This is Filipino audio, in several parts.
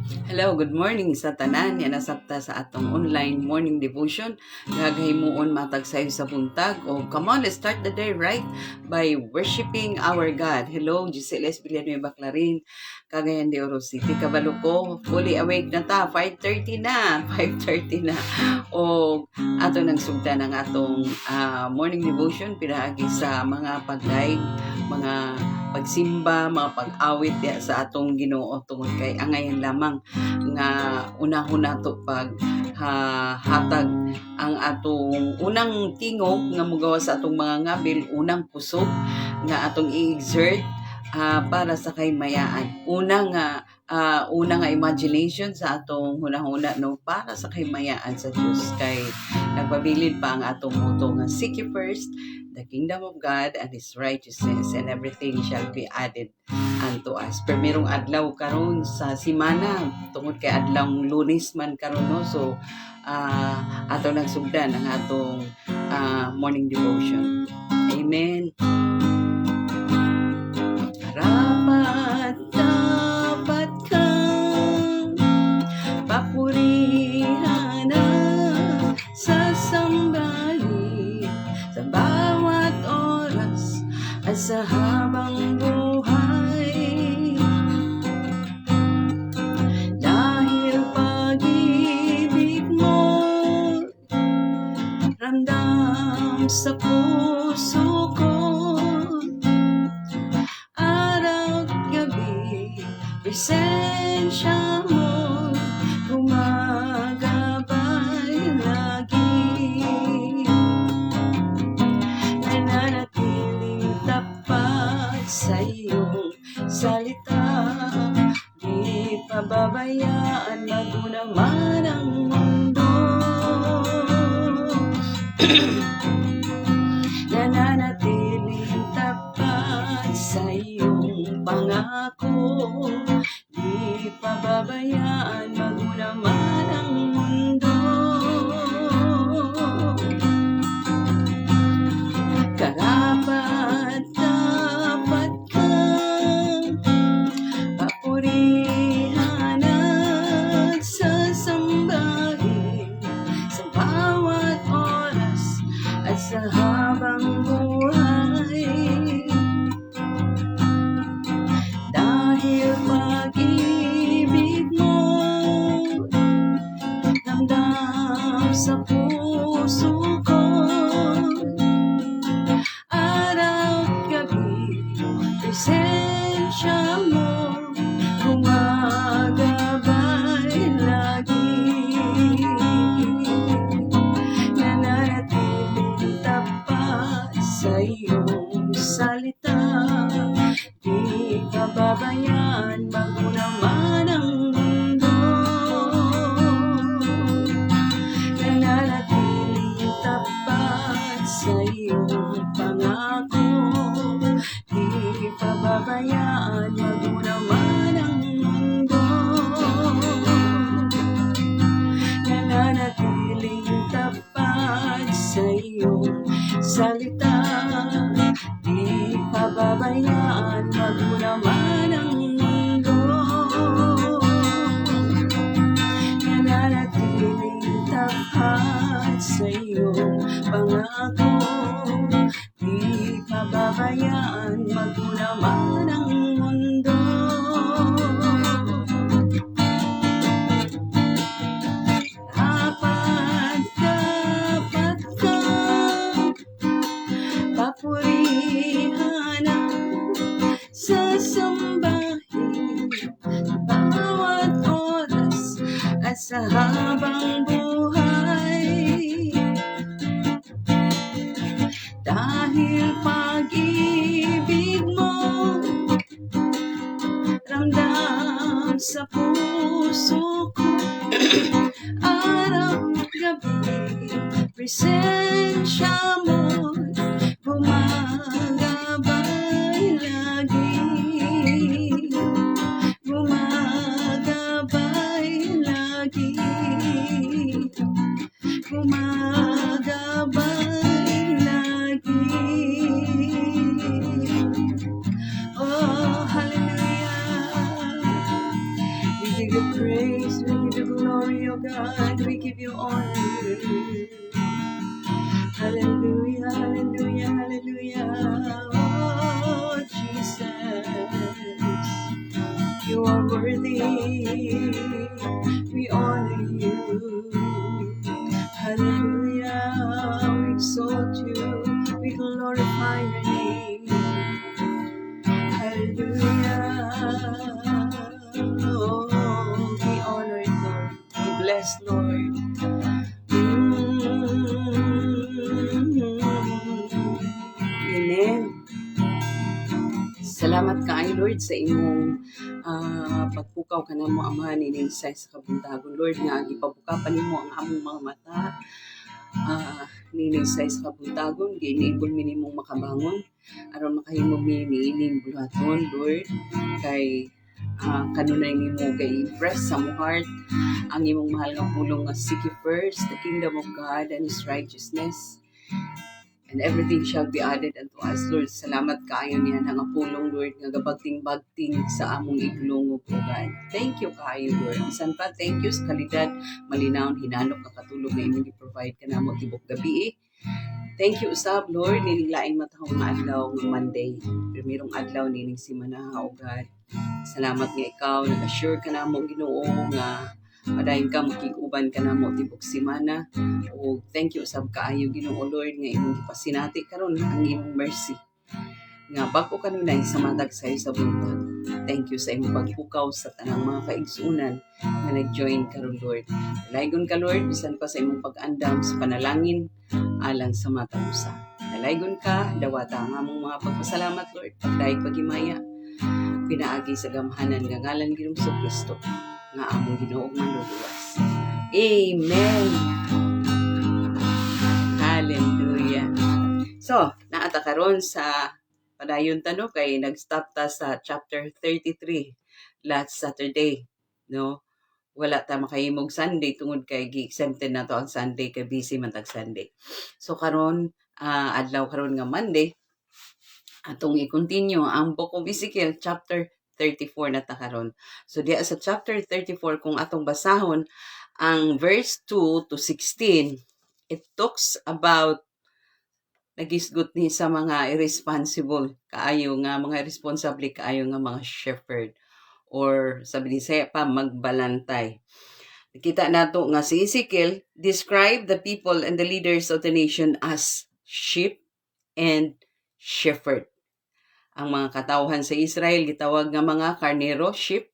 Hello, good morning sa tanan. Yan nasabta sa atong online morning devotion. Gagaymuon matag sayo sa buntag. O come on, let's start the day right by worshiping our God. Hello, Giselle S. Villanueva Clarin, Cagayan de Oro City, Kabalo ko. Fully awake na ta. 5:30 na. 5:30 na. O ato nang sugda ng atong morning devotion. Pinaagi sa mga pag-live, mga pagsimba, mga pag-awit sa atong Ginoo tungod kay angayan lamang nga unahon nato pag hatag ang atong unang tingog nga mugawa sa atong mga ngabil, unang pusok nga atong i-exert para sa kaymayaan. Una nga imagination sa atong hunahuna no para sa kaymayaan sa Dios kay nagpabilin pa ang atong motto nga seek ye first the kingdom of God and His righteousness, and everything shall be added unto us. Primerong adlaw karon sa simana, tungod kay adlaw Lunes man karon no. So ato nagsugdan ang atong morning devotion. Amen. Dapat kang papurihan sa sambahin sa bawat oras at sa habang buhay, dahil pag-ibig mo ramdam sa puso ko, araw at gabi presensya mo gumagabay lagi, nananatiling tapat sa iyong salita, di pababayaan maguna man ang mundo. Nananatiling tapat sa iyong pangako, di pababayaan maguna man ang mundo. Dapat kang papurihan at sasambahin sa bawat oras at sa habang buhay, dahil pag-ibig mo ramdam sa puso ko, araw at gabi presensya mo gumagabay lagi, nananatiling tapat sa iyong salita, di pababayaan maguna man ang mundo. Nananatiling tapat sa iyong pangako, di pababayaan maguna man ang mundo. Nananatiling tapat sa iyong salita, di pababayaan maguna man ang mundo. Nananatiling tapat sa iyong pangako, di pababayaan maguna man ang mundo. Dapat kang papurihan sa sambahin bawat oras at sa habang buhay, dahil pag-ibig mo ramdam sa puso ko, araw at gabi presensya mo gumagabay lagi, gumagabay lagi, gumagabay lagi. Oh, hallelujah. praise, we give you glory, oh God, we give you honor. Hallelujah, hallelujah, hallelujah. Oh, Jesus, you are worthy. We honor you. Hallelujah, we exalt you. We glorify your name. Hallelujah. Oh, we honor you, Lord. We bless, Lord. Amen. Salamat kaayo, Lord, sa imong pagpukaw ka na mo, Ama, nininsay sa kabuntagon. Lord, nga gipabukapan nimo ang among mga mata, nininsay sa kabuntagon, gi-enable mi nimong makabangon, aron makahimo mi niining bulaton, Lord, kay kanunay nimo kay impress sa mong heart ang imong mahal nga pulong nga seek ye first the kingdom of God and His righteousness, and everything shall be added unto us. Lord, salamat kaayo niya nga pulong, Lord, nga gabagting-bagting sa among iglungog, O God. Thank you kaayo, Lord. Isan pa, thank you sa kalidad, malinawon, hinanok, kakatulog na imong i-provide ka namo tibok gabi. Thank you usab, Lord, nining laing matahong nga adlaw ng Monday. Primerong adlaw nining simana, O God. Salamat nga ikaw, nag-assure ka namo, Ginoo, nga padayon ka, makikuban ka namo tibok simana. O thank you usab kaayo, Ginoo, Lord, nga imong gipasinati karon ang imong mercy. Nga bako kanunay sa matag sa buntag. Thank you sa imong pagpukaw sa tanang mga kaigsunan nga nag-join karon, Lord. Dalaygon ka, Lord, bisan pa sa imong pag-andam sa panalangin alang sa matang usa. Dalaygon ka, dawata ang among mga pagpasalamat, Lord, pagdaig pagimaya, pinaagi sa gamhanan nga ngalan ni Ginoong Kristo nga among Ginoo manluluwas. Amen. Hallelujah. So, naata karon sa padayon tano kay nag-stop ta sa chapter 33 last Saturday, no? Wala ta makahimog Sunday tungod kay gi-exempted na to ang Sunday kay busy man tag Sunday. So karon adlaw karon nga Monday atong i-continue ang Book of Ezekiel chapter 34 na ta karon. So diya sa chapter 34 kung atong basahon ang verse 2 to 16, it talks about nagisgot ni sa mga irresponsible kaayo nga mga irresponsible kaayo nga mga shepherd, or sabi ni Saya pa, magbalantay. Kita nato nga si Ezekiel describe the people and the leaders of the nation as sheep and shepherd. Ang mga katawhan sa Israel gitawag nga mga karnero, sheep,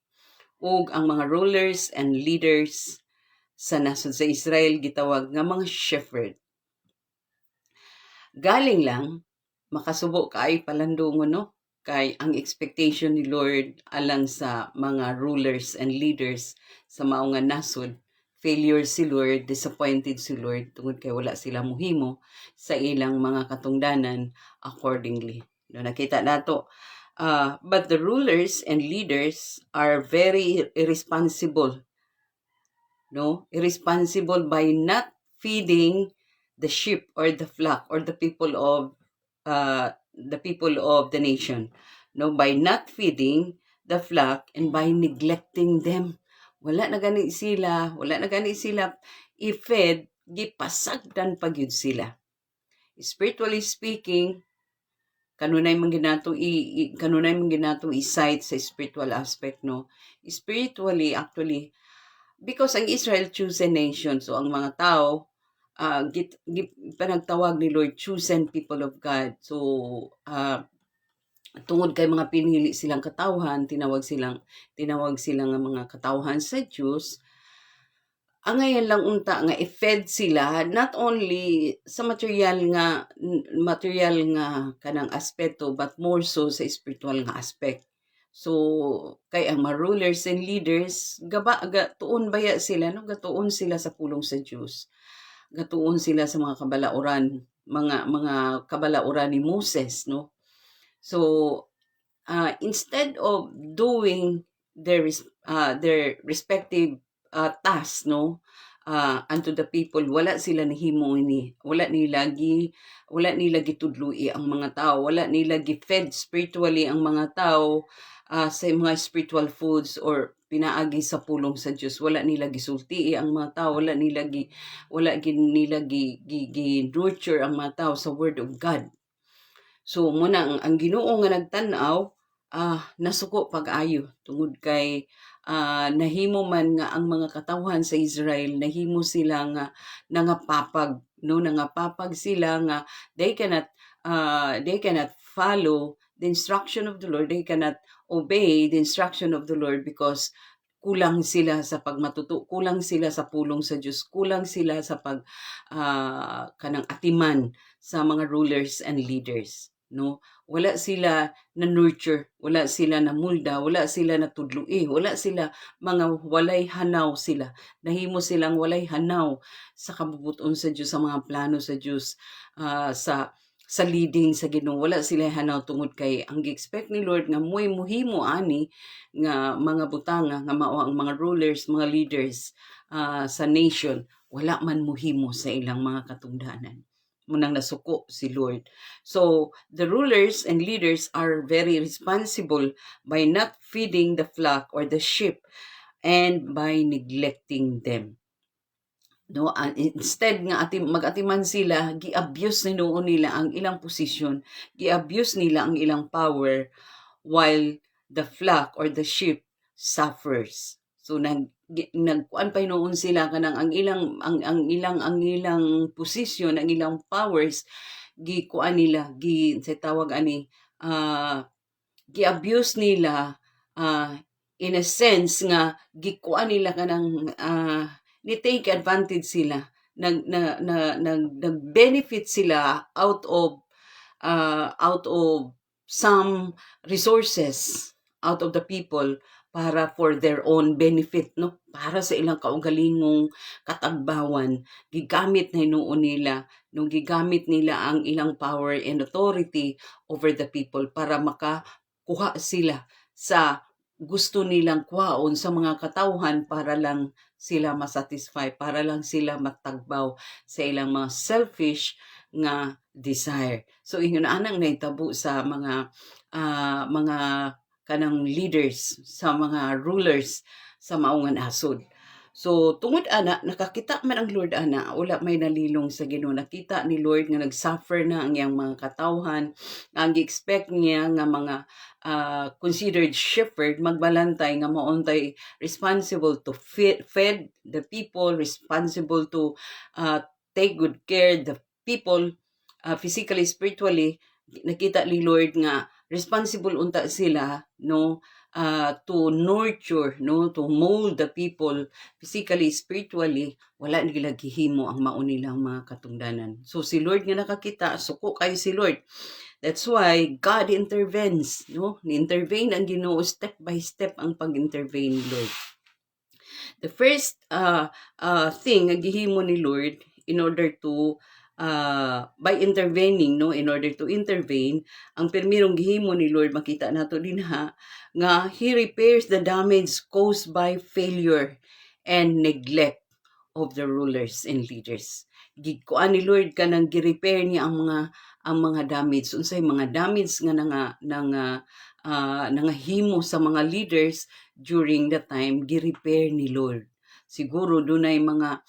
ug ang mga rulers and leaders sa nasod sa Israel gitawag nga mga shepherd. Galing lang makasubo kay palandungon, no? Kay ang expectation ni Lord alang sa mga rulers and leaders sa mao nga nasod, failure si Lord, disappointed si Lord tungod kay wala sila muhimo sa ilang mga katungdanan accordingly. No, nakita nato, but the rulers and leaders are very irresponsible, no? Irresponsible by not feeding the sheep or the flock or the people of the nation, no, by not feeding the flock and by neglecting them. Wala na gani sila i-fed, gipasagdan pa gyud sila. Spiritually speaking, kanunay man ginato i-cite sa spiritual aspect, no. Spiritually, actually, because ang Israel chosen nation, so ang mga tao panagtawag ni Lord chosen people of God. So tungod kay mga pinili silang katawhan, tinawag silang mga katawhan sa Diyos. Ang ngayon lang unta nga i-fed sila not only sa material nga kanang aspeto, but more so sa spiritual nga aspect. So kay ang mga rulers and leaders gatuon baya sila, no, gatuon sila sa pulong sa Dios, gatuon sila sa mga kabalauran, mga kabalauran ni Moses, no. So instead of doing their respective tasks, no, unto the people, wala sila nahimo ini, wala nila gitudloi ang mga tao, wala nila gi-fed spiritually ang mga tao sa mga spiritual foods or pinaagi sa pulong sa Dios. Wala nila gisulti ang mga tao, wala nila gi nurture ang mga tao sa word of God. So muna ang Ginoo nga nagtan-aw, nasuko pag-ayo tungod kay nahimo man nga ang mga katawhan sa Israel, nahimo sila nga nangapapag, no, nangapapag sila nga they cannot follow the instruction of the Lord, they cannot obey the instruction of the Lord because kulang sila sa pagmatuto, kulang sila sa pulong sa Diyos, kulang sila sa kanang atiman sa mga rulers and leaders, no? Wala sila na nurture, wala sila na mulda, wala sila na tudloi, wala sila mga walay hanaw sila. Nahimo silang walay hanaw sa kabubuton sa Dios, sa mga plano sa Dios, sa leading sa Ginoo. Wala sila hanaw tungod kay ang gi-expect ni Lord nga mo'y muhimo ani nga mga butanga nga mao ang mga rulers, mga leaders sa nation, wala man muhimo sa ilang mga katungdanan. Munang nasuko si Lord. So, the rulers and leaders are very responsible by not feeding the flock or the sheep and by neglecting them. No, instead nga mag-atiman sila, gi-abuse nila ang ilang posisyon, gi-abuse nila ang ilang power while the flock or the sheep suffers. So nagkuan pa noon sila kanang ang ilang posisyon, ang ilang powers gikuan nila, sa tawag ani gi-abuse nila in a sense nga gikuan nila kanang ni-take advantage sila, nag-benefit sila out of some resources out of the people para for their own benefit, no, para sa ilang kaugalingong katagbawan. Gigamit na hinuon nila, no, gigamit nila ang ilang power and authority over the people para makakuha sila sa gusto nilang kuhaon sa mga katawhan para lang sila masatisfy, para lang sila matagbaw sa ilang mga selfish nga desire. So ingon anang nahitabo sa mga kanang leaders, sa mga rulers sa maungan asod. So tungod ana nakakita man ang Lord ana, wala may nalilong sa Ginoo. Nakita ni Lord nga nagsuffer na ang iyang mga katawhan. Ang expect niya nga mga considered shepherd magbalantay nga maontay responsible to feed the people, responsible to take good care the people physically, spiritually. Nakita ni Lord nga responsible unta sila, no, to nurture, no, to mold the people physically, spiritually. Wala nila gihimo ang mao nilang mga katungdanan. So si Lord nga nakakita, suko kay si Lord. That's why God intervenes, no? Ni-intervene ang Ginoo, step by step ang pag-intervene ni Lord. The first thing nga gihimo ni Lord in order to by intervening, no, in order to intervene, ang pirmirong gihimo ni Lord, makita nato dinha nga He repairs the damage caused by failure and neglect of the rulers and leaders. Gikuan ni Lord kanang gi-repair niya ang mga damage, unsay mga damage nga nangahimo sa mga leaders during the time gi-repair ni Lord. Siguro dunay mga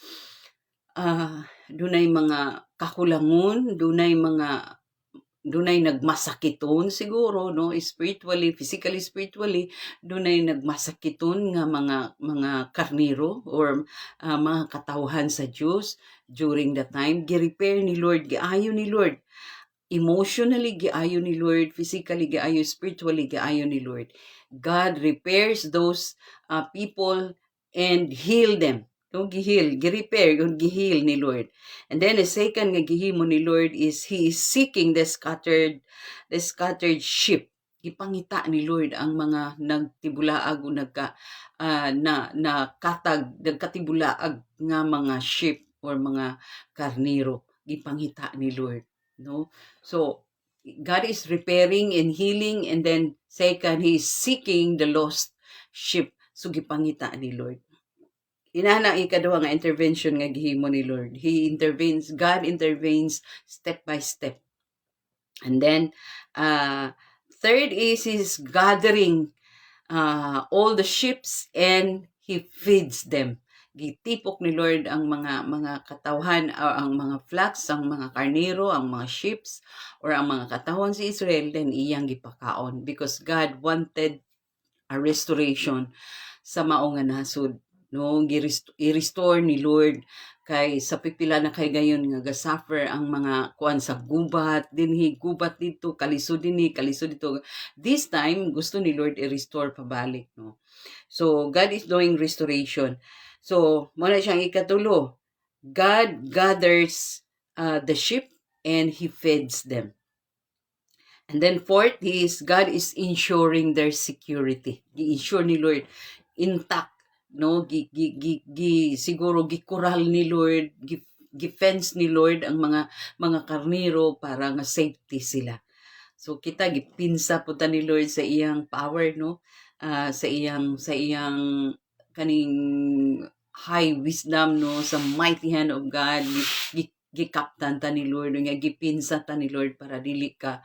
kakulangon, dunay nagmasakiton siguro, no, spiritually, physically, spiritually, dunay nagmasakiton nga mga karniro or mga katawhan sa Dios during the time. Gi-repair ni Lord, giayo ni Lord. Emotionally giayo ni Lord, physically giayo, spiritually giayo ni Lord. God repairs those people and heal them. No, gi-repair, gi-heal ni Lord. And then the second nga gihimo ni Lord is He is seeking the scattered sheep. Gipangita ni Lord ang mga nagtibulaag o nagkatibulaag nga mga sheep or mga karniro. Gipangita ni Lord, no? So God is repairing and healing, and then second, He is seeking the lost sheep. So gipangita ni Lord. Inana ikaduha nga intervention nga gihimo ni Lord. God intervenes step by step. And then third is His gathering all the ships and he feeds them. Gitipok ni Lord ang mga katawhan o ang mga flocks, ang mga karnero, ang mga sheeps or ang mga katawhan si Israel, then iyang gipakaon because God wanted a restoration sa mao nga nasod, no, i-restore ni Lord kay sa pipila na kay gayon nga ga-suffer ang mga kuan sa gubat dinhi, gubat dito, kalisod dinhi, kalisod dito. This time gusto ni Lord i-restore pabalik, no. So God is doing restoration. So mo na siyang ikatulo, God gathers the sheep and he feeds them. And then fourth is God is ensuring their security. Gi-ensure ni Lord intact, no, siguro gikural ni Lord, gi-fence ni Lord ang mga karnero para nga safety sila. So kita gipinsa punta ni Lord sa iyang power, no, sa iyang kaning high wisdom, no, sa mighty hand of God, gikaptan ta ni Lord nga gipinsa ta ni Lord para dili ka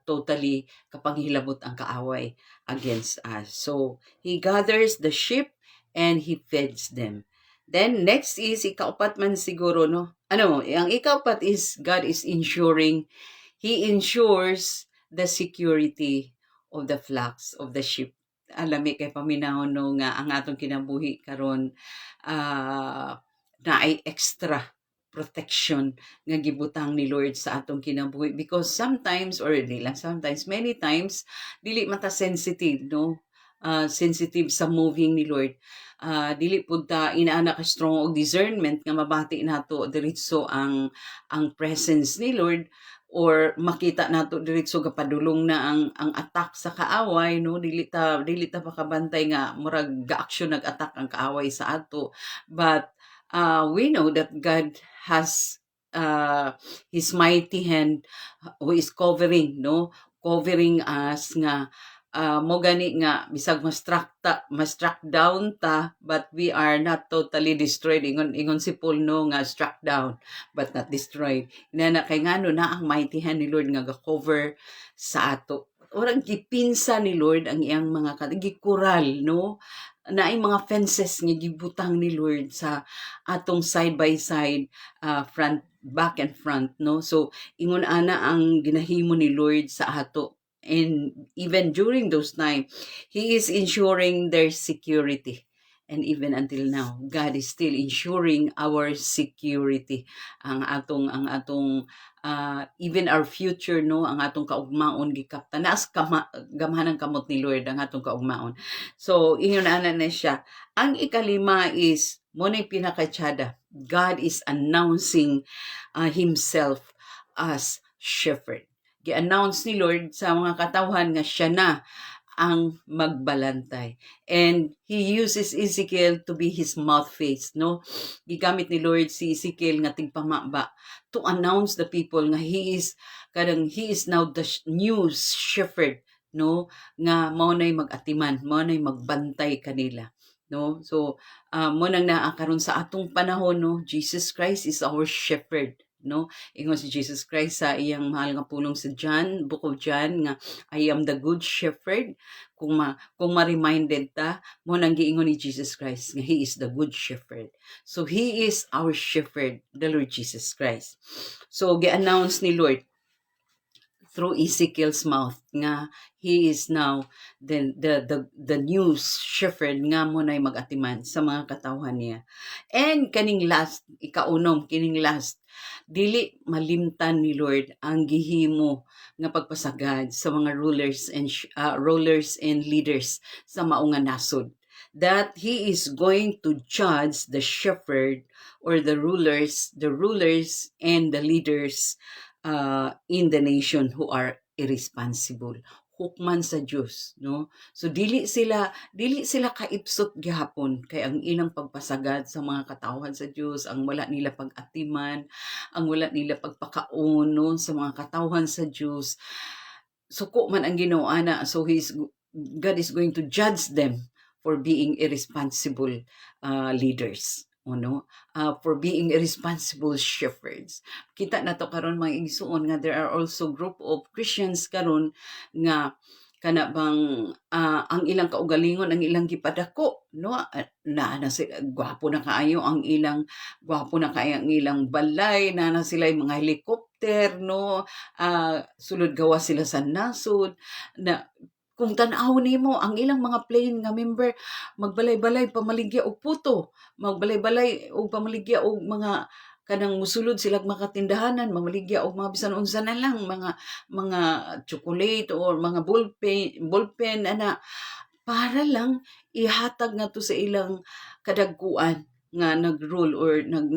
totally kapanghilabot ang kaaway against us. So he gathers the sheep and he feeds them. Then next is ikaapat man siguro, no, ang ikaapat is God is ensuring, he ensures the security of the flocks of the sheep. Alami kay paminahon no nga ang atong kinabuhi karon na ay extra protection nga gibutang ni Lord sa atong kinabuhi because sometimes or di lang sometimes many times dili mata sensitive, no, sensitive sa moving ni Lord. Dili pud ta inaana ka strong og discernment nga mabati nato diretso ang presence ni Lord or makita nato diretso gapadulong na ang attack sa kaaway, no, dili ta makabantay nga murag ga-action nag-attack ang kaaway sa ato, but we know that God has his mighty hand who is covering, no, covering us nga mo gani nga bisag ma-struck down ta but we are not totally destroyed. Ingon si Paul, no, nga struck down but not destroyed. Inana kay ngano na ang mighty hand ni Lord nga ga-cover sa ato. Orang gipinsa ni Lord ang iyang mga gikural, no, na ay mga fences nga gibutang ni Lord sa atong side by side, back and front, no. So ingon ana ang ginahimo ni Lord sa ato, and even during those time he is ensuring their security. And even until now, God is still ensuring our security. Ang atong even our future, no, ang atong kaugmaon gikapta naas gamhanang kamot ni Lord ang atong kaugmaon. So ingon ana na siya. Ang ikalima is mo na pinakatsada, God is announcing himself as shepherd. Gi-announce ni Lord sa mga katawhan nga siya na ang magbalantay. And he uses Ezekiel to be his mouthpiece, no? Gigamit ni Lord si Ezekiel nga tigpamaba to announce the people nga he is now the new shepherd, no? Nga mao nay mag-atiman, mao nay magbantay kanila, no? So mo nang naa karon sa atong panahon, no, Jesus Christ is our shepherd, no. Ingon si Jesus Christ sa iyang mahal nga pulong sa John, book of John, nga I am the good shepherd. Kung ma-reminded ta, mo nang giingon ni Jesus Christ nga he is the good shepherd. So he is our shepherd, the Lord Jesus Christ. So gi-announce ni Lord through Ezekiel's mouth nga he is now the new shepherd nga mo nay mag-atiman sa mga katawhan niya. And kaning last, kining last, dili malimtan ni Lord ang gihimo nga pagpasagad sa mga rulers and leaders sa mao nga nasod, that he is going to judge the shepherd or the rulers and the leaders in the nation who are irresponsible, hukman sa Dios, no. So dili sila kaipsot gihapon kay ang ilang pagpasagad sa mga katawhan sa Dios, ang wala nila pag-atiman, ang wala nila pagpakaon, no, sa mga katawhan sa Dios, suko man ang Ginoo ana. So God is going to judge them for being irresponsible leaders, for being irresponsible shepherds. Kita na to karon mga igsuon nga there are also group of Christians karon nga kana bang ang ilang kaugalingon ang ilang gipadako, no? Na sila gwapo na kaayo ang ilang balay, na sila yung mga helicopter, no? Sulod gawa sila sa nasod na kung tan-aw nimo ang ilang mga plane nga member magbalay-balay pamaligya og puto, magbalay-balay og pamaligya og mga kanang musulod sila makatindahanan, mamaligya og mga bisan unsa na lang mga chocolate or mga ballpen ana para lang ihatag nga to sa ilang kadagkuan nga nag-rule or nag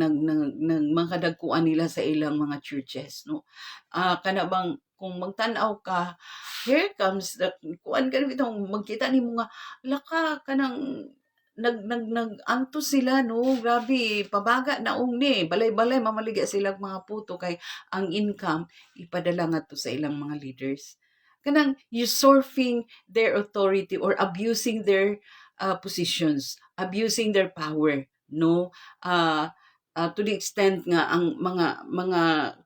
mga kadagkuan nila sa ilang mga churches, no? Kana bang kung magtan-aw ka, here comes the kuan ka bitong magkita nimo nga laka kanang antos sila, no? Grabe, pabaga na ni balay-balay mamaligya sila mga puto kay ang income ipadala nga to sa ilang mga leaders. Kanang usurping their authority or abusing their positions, abusing their power, no? To the extent nga ang mga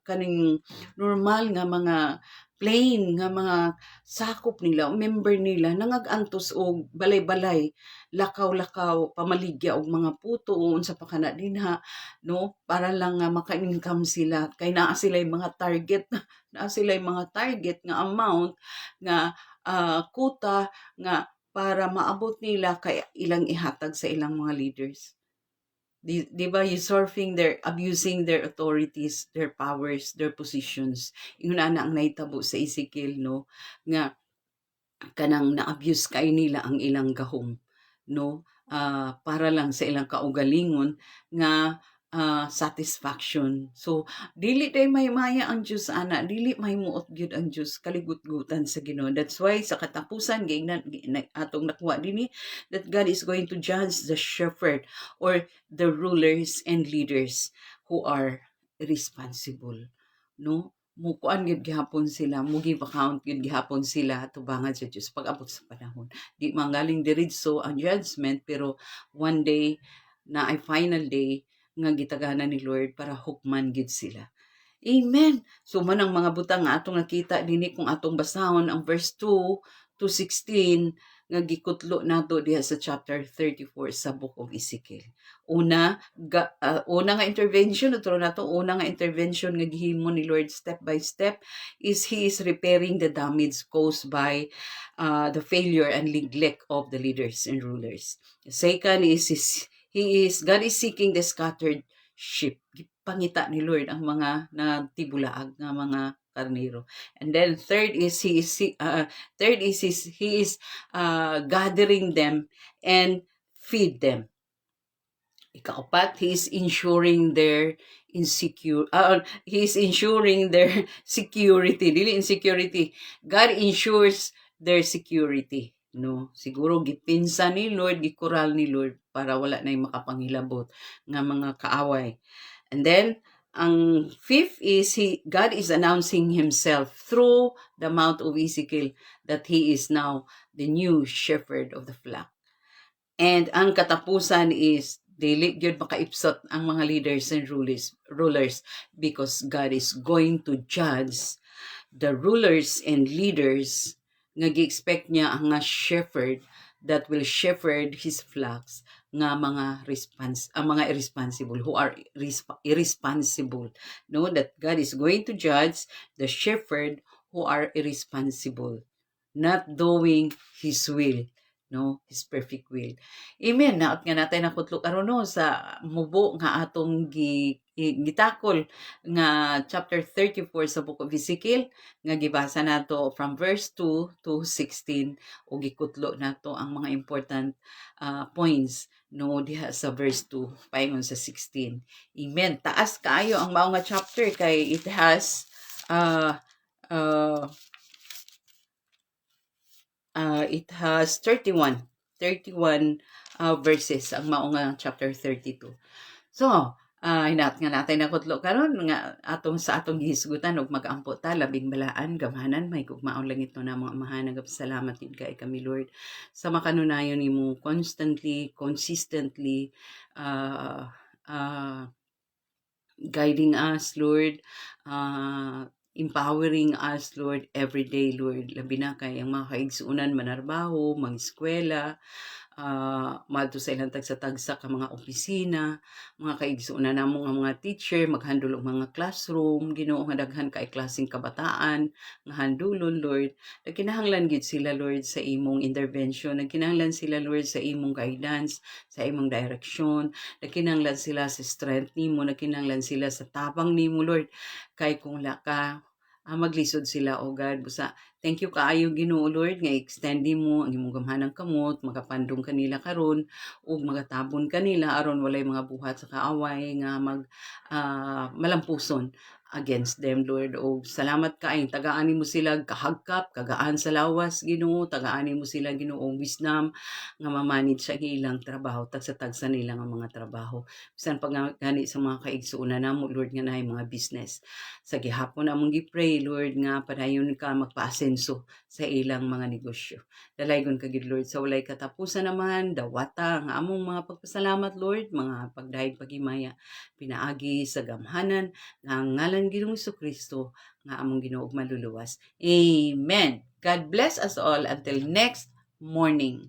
kaning normal nga mga plain nga mga sakop nila, member nila nangag-antos og balay-balay, lakaw-lakaw, pamaligya og mga puto unsa pa kana dinha, no? Para lang nga maka-income sila kay naa sila mga target naa sila mga target nga amount nga kuta nga para maabot nila kay ilang ihatag sa ilang mga leaders. Di ba usurping abusing their authorities, their powers, their positions. Ingon ana ang nahitabo sa Ezekiel, no? Nga kanang na-abuse kay nila ang ilang gahom, no? Para lang sa ilang kaugalingon nga satisfaction. So dili day may maya ang Dios ana, dili may muot gyud ang Dios kaligut-gutan sa Ginoo. That's why sa katapusan atong nakuha dinhi that God is going to judge the shepherd or the rulers and leaders who are responsible, no? Mukuan gyud gihapon sila, mo give account gyud gihapon sila tubangan sa Dios pag abot sa panahon. Di manggaling diretso ang judgment pero one day na ay final day nga gitaganan ni Lord para hukman gid sila. Amen. So man ang mga butang nga atong nakita dinhi kung atong basahon ang verse 2 to 16 nga gikutlo nato diha sa chapter 34 sa book of Ezekiel. Una nga intervention una nga intervention nga gihimo ni Lord step by step is He is repairing the damage caused by the failure and neglect of the leaders and rulers. The second is God is seeking the scattered sheep. Pangita ni Lord ang mga nagtibulaag nga mga karnero. And then third is he is gathering them and feed them. Ikaapat, he is ensuring their security. Dili insecurity. God ensures their security. No, siguro gipinsa ni Lord, gikural ni Lord para wala na yung makapanghilabot nga mga kaaway. And then ang fifth is God is announcing himself through the mouth of Ezekiel that he is now the new shepherd of the flock. And ang katapusan is dili gyud makaipsot ang mga leaders and rulers because God is going to judge the rulers and leaders nga gi-expect niya ang shepherd that will shepherd his flocks nga mga irresponsible who are irresponsible, no, that God is going to judge the shepherd who are irresponsible, not doing his will, no, his perfect will. Amen. Naot nga natin nakutlo karon no sa mubo nga atong gitakol nga chapter 34 sa book of Ezekiel nga gibasa nato from verse 2 to 16 o gikutlo nato ang mga important points no diha sa verse 2 paingon sa 16. Amen. Taas kaayo ang mao nga chapter kay it has 31 verses ang mao nga chapter 32. So, hinat nga natin nakutlo karon nga sa atong gihisgutan og mag-ampo ta labing balaan gamhanan may gugmaon lang ito na mga amahan nagapasalamat gid kay kami Lord sa makanunayon nimo consistently guiding us, Lord, empowering us, Lord, every day, Lord. Labi na kay ang mga kaigsuunan, manarbaho, eskwela, madto sa ilang tagsa-tagsa ka mga opisina, mga kaigsuunan namo nga mga teacher, maghandol og mga classroom, Ginoo nga daghan kay klaseng kabataan, nga handulon, Lord. Nagkinahanglan gid sila, Lord, sa imong intervention. Nagkinahanglan sila, Lord, sa imong guidance, sa imong direction. Nagkinahanglan sila sa strength nimo, nagkinahanglan sila sa tabang nimo, Lord. Kay kung wala ka, maglisod sila, O God. Busa, thank you kaayo Ginoo, Lord, nga extend mo ang imong gamhanang kamot, magapandong kanila karon ug magatabon kanila aron walay mga buhat sa kaaway nga malampuson against them, Lord. O salamat kaayong tagaan mo sila kahagkap, kagaan sa lawas, Ginoo, tagaan mo sila, Ginoo, wisdom nga mamanage sa ilang trabaho, tagsa-tagsa nila nga mga trabaho. Bisan pag gani sa mga kaigsuunan namo, Lord, nga naay mga business. Sa gihapon among gi-pray, Lord, nga padayon ka magpaasenso sa ilang mga negosyo. Dalaygon ka gid, Lord, sa walay katapusan naman, dawata nga among mga pagpasalamat, Lord, mga pagdahig pagimaya pinaagi sa gamhanan nga ang ngalan Ginoong Kristo nga among Ginoo ug maluluwas. Amen. God bless us all until next morning.